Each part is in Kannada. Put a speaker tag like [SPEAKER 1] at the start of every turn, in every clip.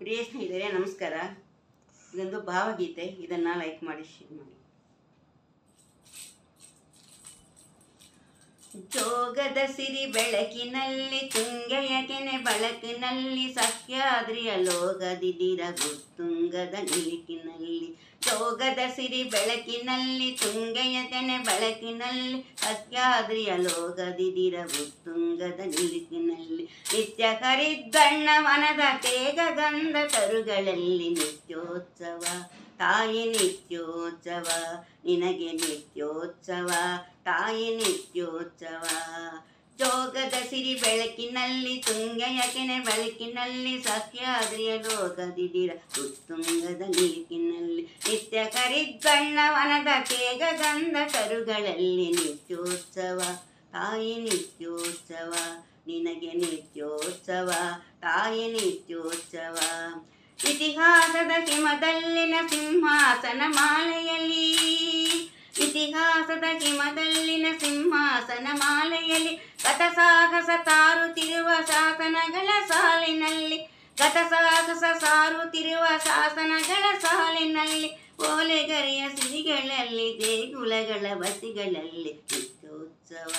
[SPEAKER 1] ಪ್ರಿಯ ಸ್ನೇಹಿತರೆ ನಮಸ್ಕಾರ. ಇದೊಂದು ಭಾವಗೀತೆ, ಇದನ್ನು ಲೈಕ್ ಮಾಡಿ, ಶೇರ್ ಮಾಡಿ. ಜೋಗದ ಸಿರಿ ಬೆಳಕಿನಲ್ಲಿ ತುಂಗೆಯ ಕೆನೆ ಬಳಕಿನಲ್ಲಿ ಸಹ್ಯಾದ್ರಿಯ ಲೋಕದಿದಿರ ಗುತ್ತುಂಗದ ನಿಲಿಕಿನಲ್ಲಿ. ಜೋಗದ ಸಿರಿ ಬೆಳಕಿನಲ್ಲಿ ತುಂಗೆಯ ಕೆನೆ ಬಳಕಿನಲ್ಲಿ ಸಹ್ಯಾದ್ರಿಯ ಲೋಕದಿದಿರ ಗುತ್ತುಂಗದ ನಿಲಿಕಿನಲ್ಲಿ. ನಿತ್ಯ ಕರಿದ್ದಣ್ಣ ವನದ ತೇಗ ಗಂಧ ತರುಗಳಲ್ಲಿ ನಿತ್ಯೋತ್ಸವ ತಾಯಿ ನಿತ್ಯೋತ್ಸವ, ನಿನಗೆ ನಿತ್ಯೋತ್ಸವ ತಾಯಿ ನಿತ್ಯೋತ್ಸವ. ಜೋಗದ ಸಿರಿ ಬೆಳಕಿನಲ್ಲಿ ತುಂಗೆಯ ಕೆನೆ ಬೆಳಕಿನಲ್ಲಿ ಸಹ್ಯಾದ್ರಿಯ ಲೋಕದಿದಿರ ಉತ್ತುಂಗದ ನಿಲಿಕಿನಲ್ಲಿ. ನಿತ್ಯ ಕರಿದ್ದಣ್ಣ ವನದ ತೇಗ ಗಂಧ ತರುಗಳಲ್ಲಿ ನಿತ್ಯೋತ್ಸವ ತಾಯಿ ನಿತ್ಯೋತ್ಸವ, ನಿನಗೆ ನಿತ್ಯೋತ್ಸವ ತಾಯಿ ನಿತ್ಯೋತ್ಸವ. ಇತಿಹಾಸದ ಹಿಮದಲ್ಲಿನ ಸಿಂಹಾಸನ ಮಾಲೆಯಲ್ಲಿ, ಇತಿಹಾಸದ ಹಿಮದಲ್ಲಿನ ಸಿಂಹಾಸನ ಮಾಲೆಯಲ್ಲಿ ಗತಸಾಹಸ ಸಾರುತ್ತಿರುವ ಶಾಸನಗಳ ಸಾಲಿನಲ್ಲಿ, ಗತಸಾಹಸ ಸಾರುತ್ತಿರುವ ಶಾಸನಗಳ ಸಾಲಿನಲ್ಲಿ. ಓಲೆಗರಿಯ ಸಿರಿಗಳಲ್ಲಿ ದೇಗುಲಗಳ ಬಸಿಗಳಲ್ಲಿ ನಿತ್ಯೋತ್ಸವ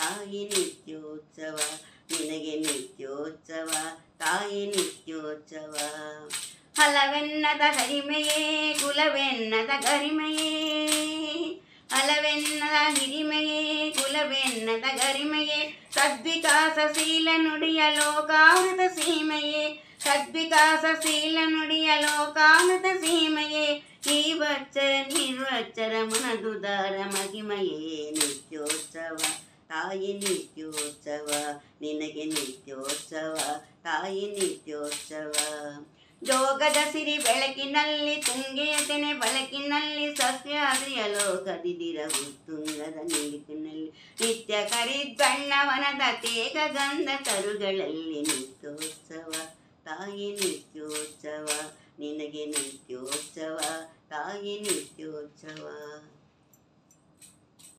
[SPEAKER 1] ತಾಯಿ ನಿತ್ಯೋತ್ಸವ, ನಿನಗೆ ನಿತ್ಯೋತ್ಸವ ತಾಯಿ ನಿತ್ಯೋತ್ಸವ. ಹಲವೆನ್ನದ ಹರಿಮೆಯೇ ಕುಲವೆನ್ನದ ಗರಿಮೆಯೇ, ಹಲವೆನ್ನದ ಹಿರಿಮೆಯೇ ಕುಲವೆನ್ನದ ಗರಿಮೆಯೇ. ಸದ್ವಿಕಾಸಶೀಲ ನುಡಿಯ ಲೋಕಾಮೃತ ಸೀಮೆಯೇ, ಸದ್ವಿಕಾಸಶೀಲ ನುಡಿಯ ಲೋಕಾಮೃತ ಸೀಮೆಯೇ. ಈ ವಚ್ಚರ ನಿರ್ವಚ್ಚರ ಮನದುದಾರ ಮಹಿಮೆಯೇ ನಿತ್ಯೋತ್ಸವ ತಾಯಿ ನಿತ್ಯೋತ್ಸವ, ನಿನಗೆ ನಿತ್ಯೋತ್ಸವ ತಾಯಿ ನಿತ್ಯೋತ್ಸವ. ಜೋಗದ ಸಿರಿ ಬೆಳಕಿನಲ್ಲಿ ತುಂಗೆಯ ತೆನೆ ಬೆಳಕಿನಲ್ಲಿ ಸಹ್ಯಾದ್ರಿಯ ಲೋಕದಿದಿರ ಉತ್ತುಂಗದ ನಿಲಿಕಿನಲ್ಲಿ. ನಿತ್ಯ ಕರಿದ್ದಣ್ಣ ವನದ ತೇಗ ಗಂಧ ತರುಗಳಲ್ಲಿ ನಿತ್ಯೋತ್ಸವ ತಾಯಿ ನಿತ್ಯೋತ್ಸವ, ನಿನಗೆ ನಿತ್ಯೋತ್ಸವ ತಾಯಿ ನಿತ್ಯೋತ್ಸವ.